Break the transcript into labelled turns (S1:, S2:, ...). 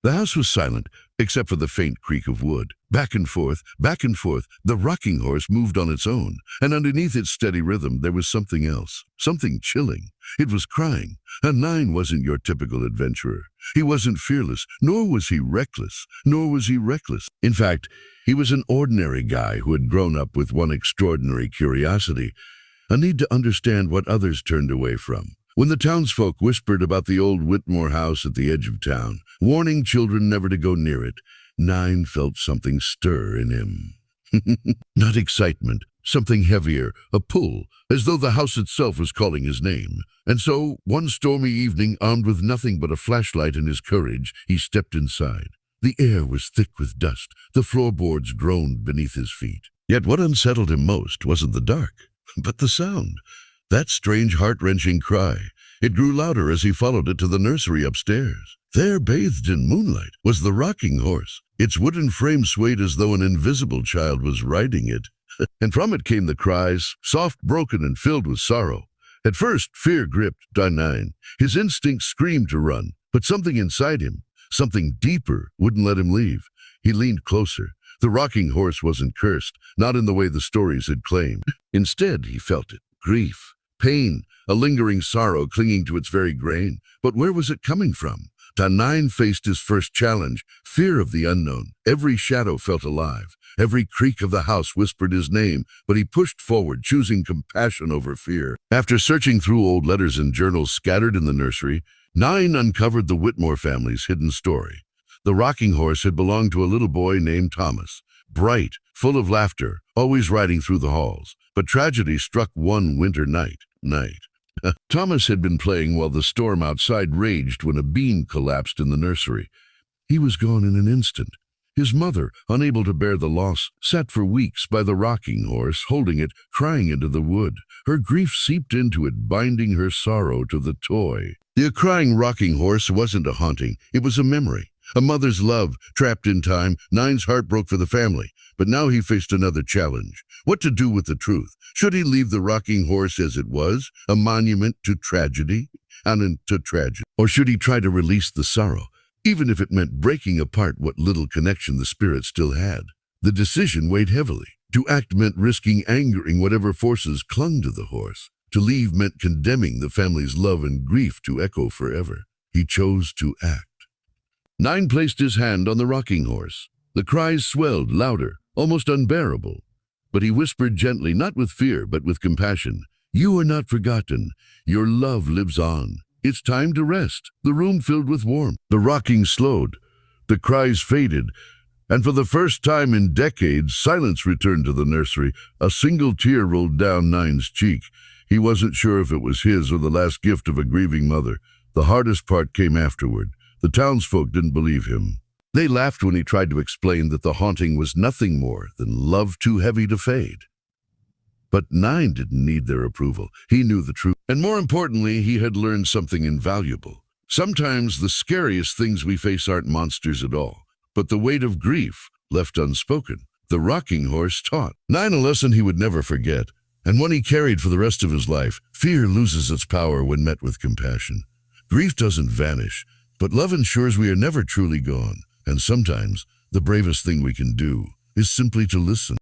S1: The house was silent, except for the faint creak of wood. Back and forth, the rocking horse moved on its own, and underneath its steady rhythm there was something else, something chilling. It was crying, and Nine wasn't your typical adventurer. He wasn't fearless, nor was he reckless. In fact, he was an ordinary guy who had grown up with one extraordinary curiosity, a need to understand what others turned away from. When the townsfolk whispered about the old Whitmore house at the edge of town, warning children never to go near it, Nine felt something stir in him. Not excitement, something heavier, a pull, as though the house itself was calling his name. And so, one stormy evening, armed with nothing but a flashlight and his courage, he stepped inside. The air was thick with dust. The floorboards groaned beneath his feet. Yet what unsettled him most wasn't the dark, but the sound. That strange, heart-wrenching cry. It grew louder as he followed it to the nursery upstairs. There, bathed in moonlight, was the rocking horse. Its wooden frame swayed as though an invisible child was riding it. And from it came the cries, soft, broken, and filled with sorrow. At first, fear gripped Nine. His instinct screamed to run, but something inside him, something deeper, wouldn't let him leave. He leaned closer. The rocking horse wasn't cursed, not in the way the stories had claimed. Instead, he felt it. Grief. Pain, a lingering sorrow clinging to its very grain. But where was it coming from? Nine faced his first challenge, fear of the unknown. Every shadow felt alive. Every creak of the house whispered his name, but he pushed forward, choosing compassion over fear. After searching through old letters and journals scattered in the nursery, Nine uncovered the Whitmore family's hidden story. The rocking horse had belonged to a little boy named Thomas, bright, full of laughter, always riding through the halls. But tragedy struck one winter night. Thomas had been playing while the storm outside raged when a beam collapsed in the nursery. He was gone in an instant. His mother, unable to bear the loss, sat for weeks by the rocking horse, holding it, crying into the wood. Her grief seeped into it, binding her sorrow to the toy. The crying rocking horse wasn't a haunting, it was a memory. A mother's love, trapped in time. Nine's heart broke for the family. But now he faced another challenge. What to do with the truth? Should he leave the rocking horse as it was, a monument to tragedy? Or should he try to release the sorrow, even if it meant breaking apart what little connection the spirit still had? The decision weighed heavily. To act meant risking angering whatever forces clung to the horse. To leave meant condemning the family's love and grief to echo forever. He chose to act. Nine placed his hand on the rocking horse. The cries swelled louder, almost unbearable. But he whispered gently, not with fear, but with compassion, "You are not forgotten. Your love lives on. It's time to rest." The room filled with warmth. The rocking slowed. The cries faded. And for the first time in decades, silence returned to the nursery. A single tear rolled down Nine's cheek. He wasn't sure if it was his or the last gift of a grieving mother. The hardest part came afterward. The townsfolk didn't believe him. They laughed when he tried to explain that the haunting was nothing more than love too heavy to fade. But Nine didn't need their approval. He knew the truth. And more importantly, he had learned something invaluable. Sometimes the scariest things we face aren't monsters at all, but the weight of grief left unspoken. The rocking horse taught Nine a lesson he would never forget, and one he carried for the rest of his life. Fear loses its power when met with compassion. Grief doesn't vanish, but love ensures we are never truly gone. And sometimes, the bravest thing we can do is simply to listen.